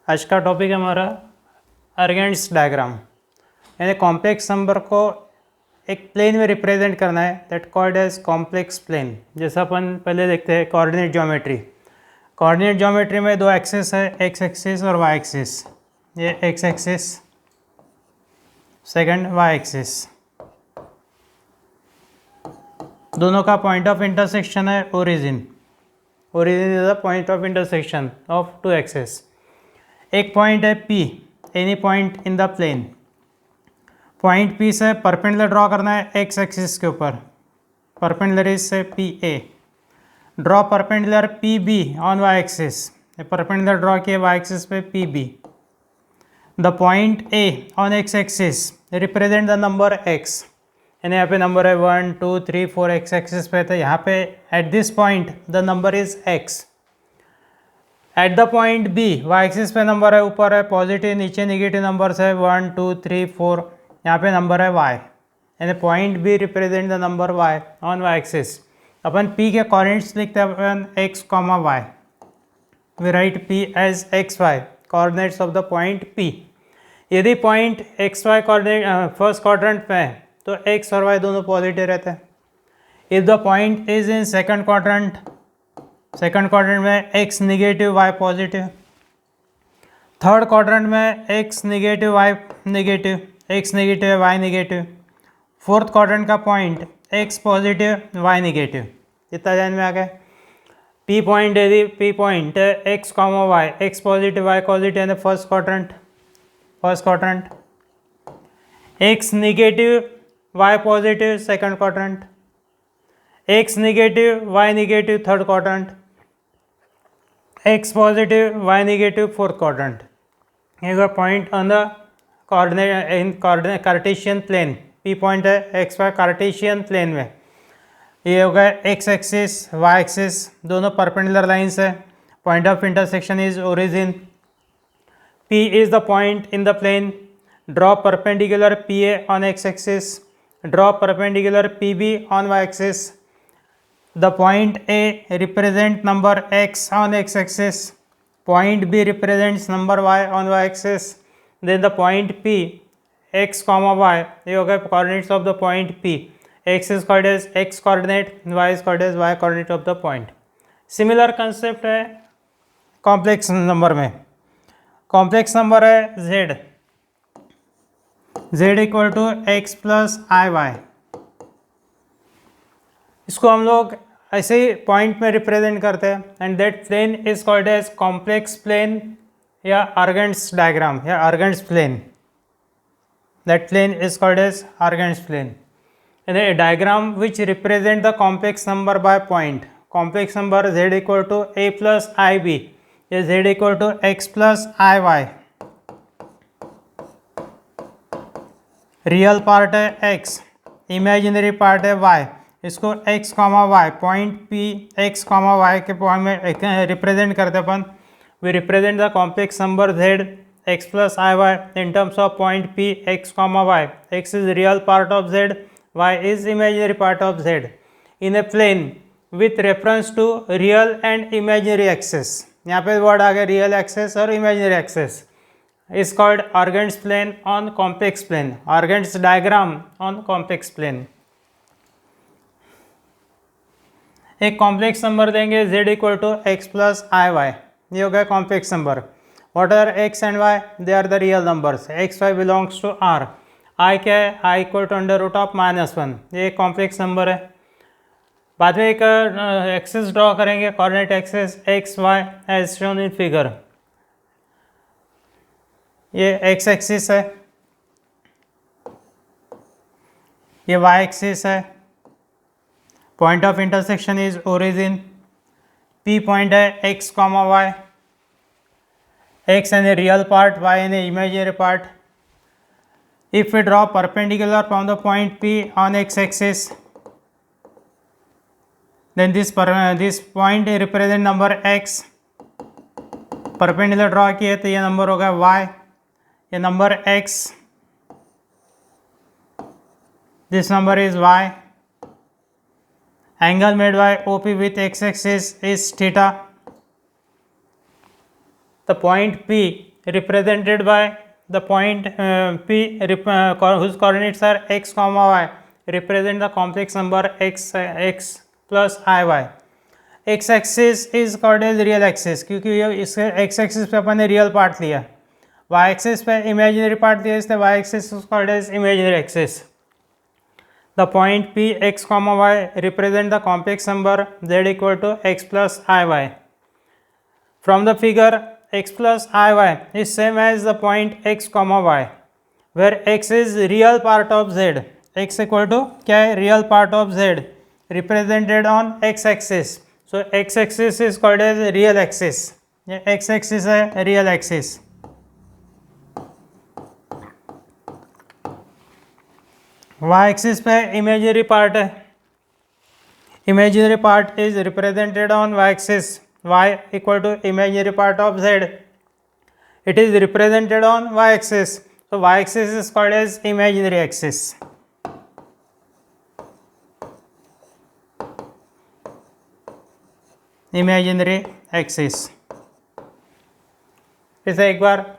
आज का टॉपिक है हमारा अर्गेंस डायग्राम, यानी कॉम्प्लेक्स नंबर को एक प्लेन में रिप्रेजेंट करना है, that called as complex plane. जैसा अपन पहले देखते हैं कोऑर्डिनेट ज्योमेट्री। कोऑर्डिनेट ज्योमेट्री में दो एक्सिस है, एक्स एक्सिस और वाई एक्सिस। ये x axis, second y axis, दोनों का पॉइंट ऑफ इंटरसेक्शन है origin. Origin is the point of intersection of two axis. एक पॉइंट है P, any point in the plane. Point P से perpendicular draw करना है x axis के ऊपर। परपेंडिकुलर इज से PA। Draw perpendicular PB on y axis. Perpendicular draw किए y axis पे PB। The point A on x axis represent the number x, यानी यहाँ पे नंबर है 1 2 3 4 एक्स एक्सिस पे, तो यहाँ पे at this point the number is x। At the point B y axis पे नंबर है, ऊपर है पॉजिटिव, नीचे निगेटिव नंबर्स है 1 2 3 4, यहाँ पे नंबर है y, यानी point B represent the number y on y axis. अपन P के कोऑर्डिनेट्स लिखते हैं अपन x comma y। We write P as x y, coordinates of the point P। यदि point x y coordinate first quadrant में है तो x और y दोनों पॉजिटिव रहते हैं। If the point is in second quadrant, second quadrant में x negative y positive. Third quadrant में x negative y negative, x negative y negative. Fourth quadrant का point x positive y negative. इतना ध्यान में आ गया। P पॉइंट यदि P point x comma y, x positive y positive, यानी first quadrant. x negative y positive second quadrant, x negative y negative third quadrant, x positive y negative fourth quadrant. Here the point on the coordinate in coordinate Cartesian plane. P point है x y Cartesian plane में। ये होगा x axis y axis, दोनों perpendicular lines है। Point of intersection is origin. P is the point in the plane. Draw perpendicular PA on x axis. Draw perpendicular PB on y axis. The point A represents number x on x axis, point B represents number y on y axis, then the point P x comma y, ये हो गए coordinates of the point P। x is called as x coordinate, y is called as y coordinate of the point। Similar concept है complex number में। complex number है z, z equal to x plus iy। इसको हम लोग ऐसे ही point में represent करते हैं, and that plane is called as complex plane या अर्गेंस डायग्राम या Argand's plane. That plane is called as Argand's plane, and a diagram which represent the complex number by point. Complex number z equal to a plus i b, या z equal to x plus i y. Real part है x, imaginary part है y। इसको x comma y, point P x comma y के point में represent करते अपन। We represent the complex number z x plus i y in terms of point P x comma y. x is real part of z, y is imaginary part of z in a plane with reference to real and imaginary axes. यहाँ पे word आ गया real axes और imaginary axes. Is called Argand's plane on complex plane, Argand's diagram on complex plane. एक complex number देंगे z equal to x plus i y, ये हो गया complex number. What are x and y? They are the real numbers. x y belongs to r। i क्या है? i equal to under root of -1, ये एक complex number है। बाद में एक एक्सिस ड्रॉ करेंगे, coordinate axis x y as shown in figure. ये x एक्सिस है, ये y एक्सिस है। Point of intersection is origin. P point है x comma y, x an real part, y an imaginary part. If we draw perpendicular from the point P on x axis, then this point represent number x। Perpendicular draw किए तो ये number होगा y, ये number x, this number is y। Angle made by OP with x axis is theta. The point P represented by the point P whose coordinates are x comma y represent the complex number x plus iy. x axis is called as real axis क्योंकि ये इसके x axis पे अपन ने real part लिया, y axis पे imaginary part लिया, इसलिए y axis is called as imaginary axis. The point P x comma y represent the complex number z equal to x plus iy. From the figure, x plus iy is same as the point x comma y, where x is real part of z. x equal to क्या है? Real part of z represented on x axis. So x axis is called as real axis. ये x axis है real axis. y axis पे imaginary part है, imaginary part is represented on y axis, y equal to imaginary part of z, it is represented on y axis, so y axis is called as imaginary axis. Imaginary axis. इसे एक बार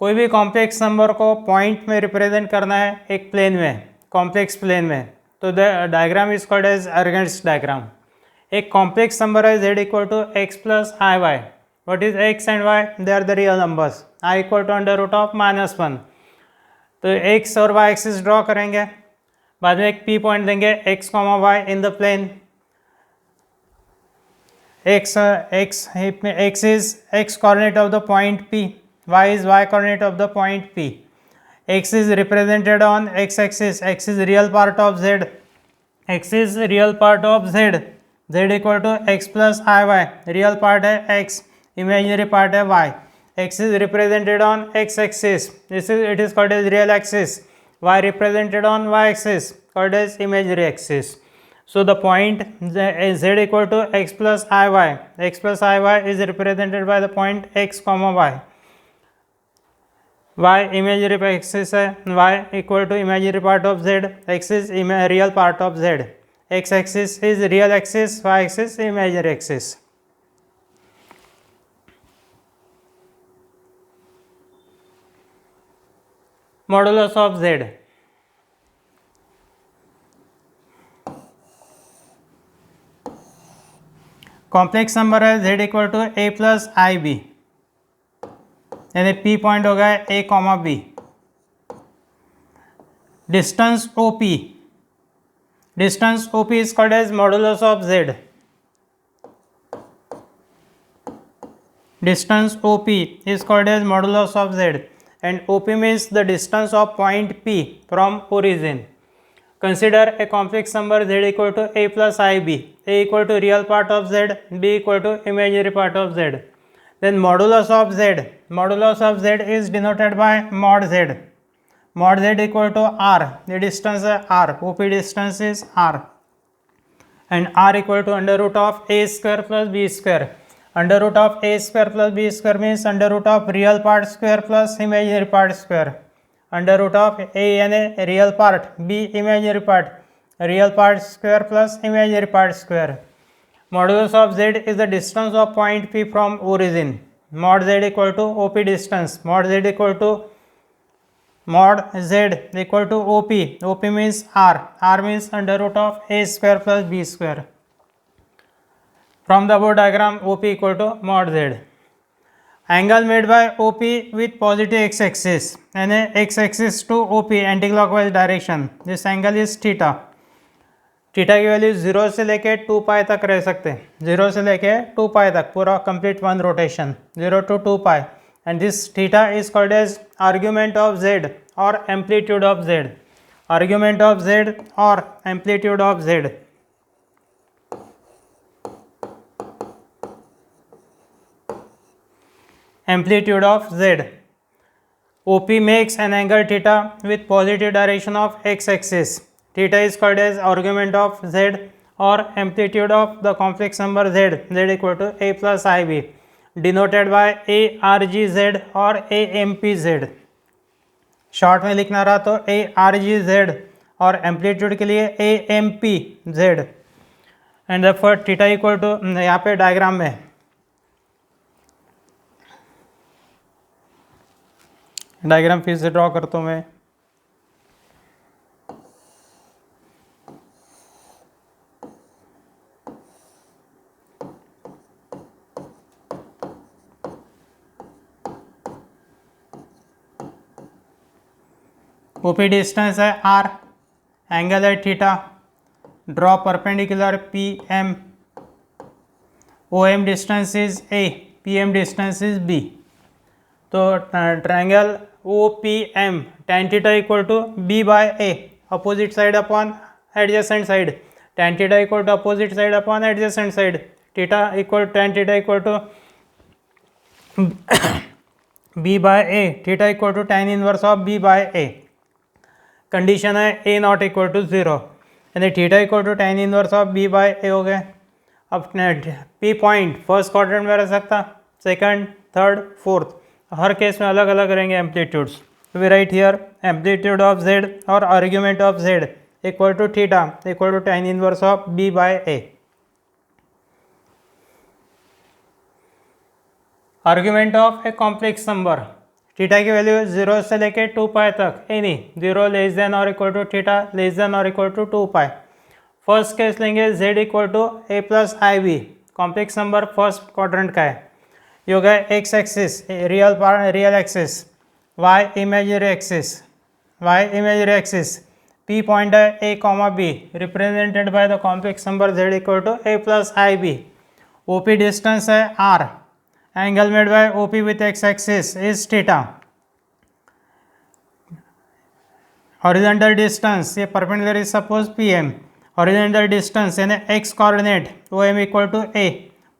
कोई भी complex number को point में represent करना है एक प्लेन में, कॉम्प्लेक्स प्लेन में, तो the diagram is called as Argand's diagram. एक कॉम्प्लेक्स नंबर है z equal to x plus i y. What is x and y? They are the real numbers. i equal to under root of -1. तो x और y axis draw करेंगे, बाद में एक p point देंगे x comma y in the plane. x is x coordinate of the point p, y is y coordinate of the point p. x is represented on x axis, x is real part of z, x is real part of z, z equal to x plus iy. real part है x, imaginary part है y. x is represented on x axis, it is called as real axis. y represented on y axis, called as imaginary axis. So the point z equal to x plus iy. x plus iy is represented by the point x comma y. y imaginary axis है, y equal to imaginary part of z, x is real part of z. x axis is real axis, y axis imaginary axis. Modulus of z. Complex number है z equal to a plus i b, यानी p point हो गया a comma b. Distance OP, distance OP is called as modulus of z. Distance OP is called as modulus of z, and OP means the distance of point P from origin. Consider a complex number z equal to a plus ib, a equal to real part of z, b equal to imaginary part of z. Then modulus of z is denoted by mod z. Mod z equal to r, the distance is r, OP distance is r, and r equal to under root of a square plus b square. Under root of a square plus b square means under root of real part square plus imaginary part square. Under root of a यानी real part, b imaginary part, real part square plus imaginary part square. Modulus of z is the distance of point P from origin. Mod z equal to OP distance. Mod z equal to OP. OP means r. R means under root of a square plus b square. From the above diagram, OP equal to mod z. Angle made by OP with positive x-axis and x-axis to OP anti-clockwise direction. This angle is theta. Theta की value 0 से लेके 2 pi तक रह सकते हैं, 0 से लेके 2 pi तक पूरा complete one rotation, 0 to 2 pi. And this theta is called as argument of z और amplitude of z. Argument of z और amplitude of z. Amplitude of z. OP makes an angle theta with positive direction of x-axis. Theta is called as argument of z or amplitude of the complex number z. Z equal to a plus ib, denoted by argz और ampz. Short में लिखना रहा तो argz और amplitude के लिए ampz. And therefore theta equal to यहाँ पे डायग्राम में डायग्राम फिर से ड्रॉ करता हूँ मैं। ओपी डिस्टेंस है आर, एंगल है theta, draw perpendicular P M, O M distance is a, P M distance is b. तो triangle O P M tan theta equal to b by a, opposite side upon adjacent side, tan theta equal to opposite side upon adjacent side, theta equal tan theta equal to b by a, theta equal to tan inverse of b by a. Condition है a not equal to 0, यानी theta equal to tan inverse of b by a हो गए। अब P point first quadrant में रह सकता, second, third, fourth, हर case में अलग अलग रहेंगे amplitudes. We write here amplitude of z और argument of z equal to theta equal to tan inverse of b by a. Argument of a complex number, theta की value 0 से लेके 2 pi तक, एनी 0 लेस देन और equal to theta less than और equal to 2 pi. First case लेंगे z equal to a plus i b, complex number first quadrant का है। ये हो गया x axis real axis, y imaginary axis, P point है a comma b represented by the complex number z equal to a plus i b. OP distance है r, angle made by OP with x axis is theta, horizontal distance ये perpendicular is suppose PM, horizontal distance यानी x coordinate OM equal to A,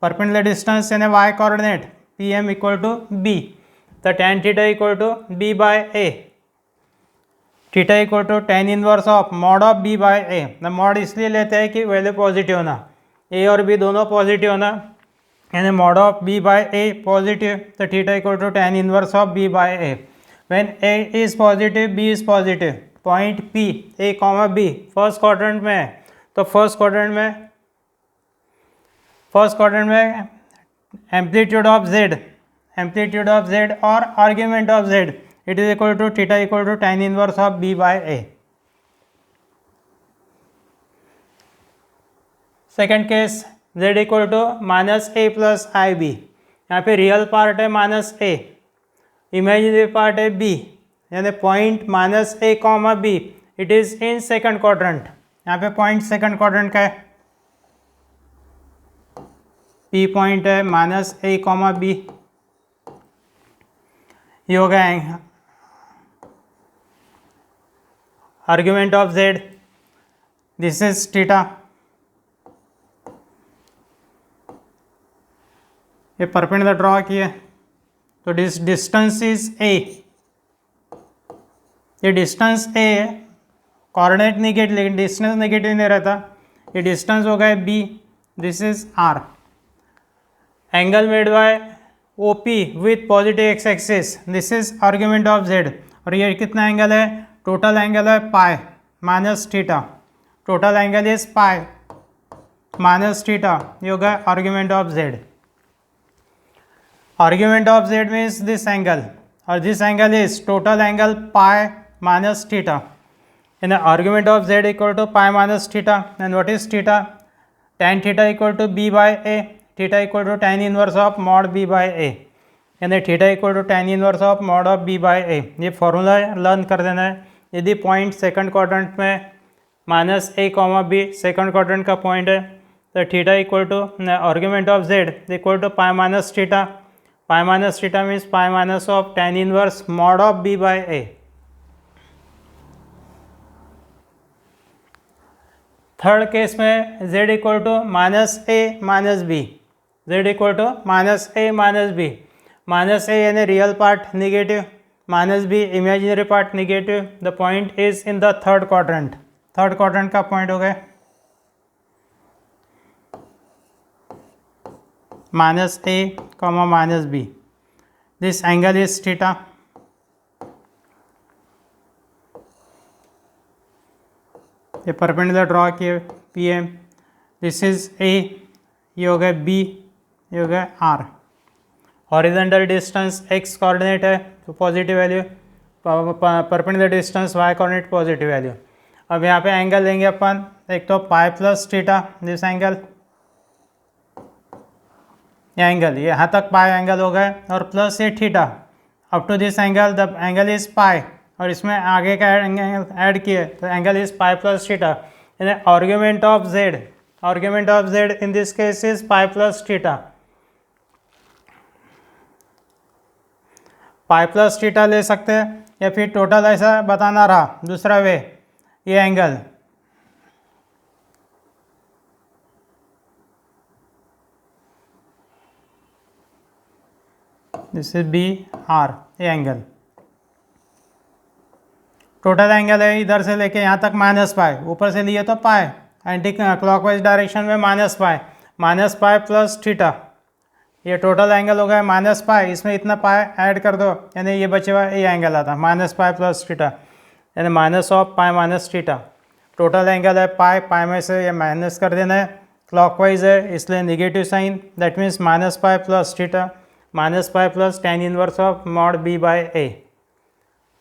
perpendicular distance यानी y coordinate PM equal to B, तो tan theta equal to B by A, theta equal to tan inverse of mod of B by A। the mod इसलिए लेते हैं कि value positive होना, A और B दोनों positive होना, यानी mod of b by a positive, तो theta equal to tan inverse of b by a। When a is positive, b is positive, point p a comma b first quadrant में है, तो first quadrant में amplitude of z और argument of z it is equal to theta equal to tan inverse of b by a। Second case z equal to minus a plus i b, यहाँ पे real part है minus a, imaginary part है b, यानी point minus a comma b it is in second quadrant, यहाँ पे point second quadrant का है, p point है माइनस ए कॉमा बी। ये हो गया argument of z, this is theta, ये परपेंडिकुलर ड्रॉ किए, तो डिस्टेंस इज ए, ये डिस्टेंस ए कोऑर्डिनेट निगेटिव, लेकिन डिस्टेंस नेगेटिव नहीं रहता, ये डिस्टेंस हो गया b, this is r. Angle made by O P with positive x axis, this is argument of z, और ये कितना एंगल है, टोटल एंगल है pi minus theta, total angle is pi minus theta, ये हो गया argument of z. Argument of z means this angle, और this angle is total angle pi minus theta, and the argument of z equal to pi minus theta, and what is theta? Tan theta equal to b by a, theta equal to tan inverse of mod b by a, and the theta equal to tan inverse of mod of b by a। ये formula learn कर देना है। यदि point second quadrant में minus a comma b second quadrant का point है, तो theta equal to argument of z equal to pi minus theta, pi minus theta means pi minus of tan inverse mod of b by a। Third case में z equal to minus a minus b, z equal to minus a minus b, minus a यानी real part negative, minus b imaginary part negative, the point is in the third quadrant, third quadrant का point हो गया minus a comma minus b, this angle is theta, ये perpendicular draw किए P M, this is a, ये हो गया b, ये हो गया r. Horizontal distance x coordinate है तो positive value, perpendicular distance y coordinate positive value. अब यहाँ पे एंगल लेंगे अपन, एक तो pi plus theta, this angle, ये एंगल, ये यहाँ तक पाई एंगल हो गए, और प्लस ये theta up to this angle, the angle is pi, और इसमें आगे का एंगल ऐड किए तो angle is pi plus theta. Argument of z in this case is pi plus theta. Pi plus theta ले सकते हैं, या फिर टोटल ऐसा बताना रहा दूसरा वे, ये angle this is b r, ये एंगल टोटल एंगल है, इधर से लेके यहाँ तक माइनस पाई, ऊपर से लिए तो पाई, एंटी क्लॉकवाइज डायरेक्शन में माइनस पाई प्लस थीटा, ये टोटल एंगल हो गया माइनस पाई, इसमें इतना पाई ऐड कर दो, यानी ये बचे हुआ ये एंगल आता माइनस पाई प्लस थीटा, यानी minus of pi minus theta. Total angle है पाई में से ये माइनस कर देना है, क्लॉकवाइज है इसलिए negative sign, that means minus pi plus theta minus pi plus tan inverse of mod b by a.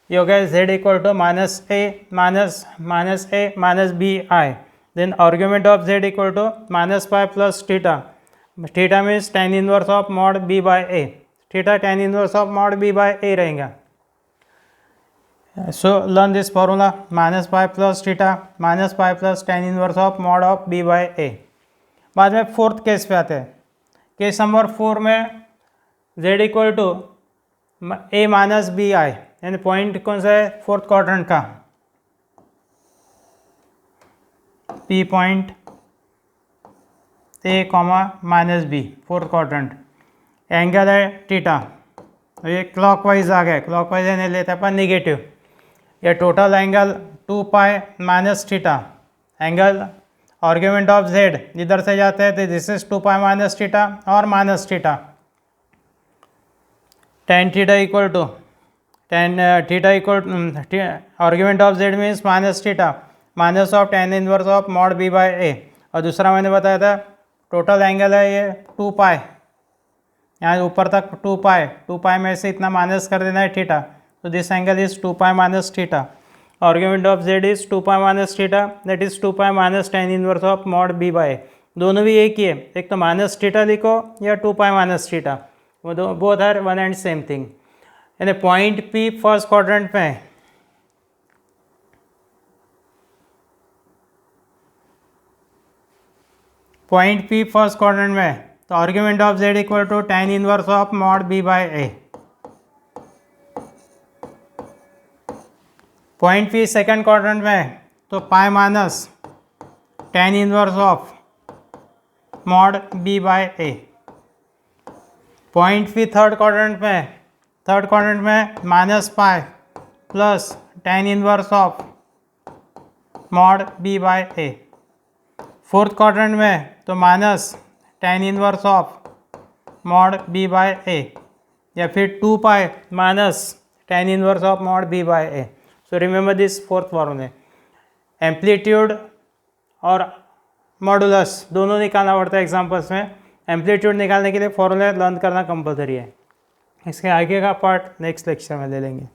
ये हो गया z equal to minus a minus b i. Then argument of z equal to minus pi plus theta means tan inverse of mod b by a, theta tan inverse of mod b by a रहेगा। So learn this formula, minus pi plus theta minus pi plus tan inverse of mod of b by a. बाद में fourth case पे आते हैं, case number 4 में z equal to a minus b i, यानी point कौन सा है, फोर्थ क्वाड्रेंट का, P point a comma minus b, fourth quadrant, angle है थीटा, ये क्लॉकवाइज आ गया, क्लॉकवाइज यानी लेते अपन निगेटिव, ये total angle 2 pi minus theta, angle argument of z इधर से जाते हैं तो this is 2 pi minus theta और minus theta, tan theta equal to argument of z means minus theta minus of tan inverse of mod b by a. और दूसरा मैंने बताया था टोटल एंगल है ये 2 पाई, यहाँ ऊपर तक 2 पाई में से इतना माइनस कर देना है थीटा, तो this angle is 2 pi minus theta. Argument of z is 2 pi minus theta, that is 2 pi minus tan inverse of mod b by a. दोनों भी एक ही है, एक तो माइनस थीटा लिखो या 2 पाई माइनस थीटा, वो दो both are one and same thing. यानी पॉइंट P फर्स्ट क्वाड्रेंट में है, पॉइंट P फर्स्ट क्वाड्रेंट में है, तो argument of z equal to tan inverse of mod b by a. Point P second quadrant में है, तो pi minus tan inverse of mod b by a. Point P third quadrant में, third quadrant में minus pi plus tan inverse of mod b by A. Fourth quadrant में तो minus tan inverse of mod b by a, या फिर 2 pi minus tan inverse of mod b by a. So remember this fourth फॉर्मूले, amplitude और modulus दोनों निकालना पड़ता है एग्जाम्पल्स में। एम्पलीट्यूड निकालने के लिए फॉर्मूला लर्न करना कंपलसरी है। इसके आगे का पार्ट नेक्स्ट लेक्चर में ले लेंगे।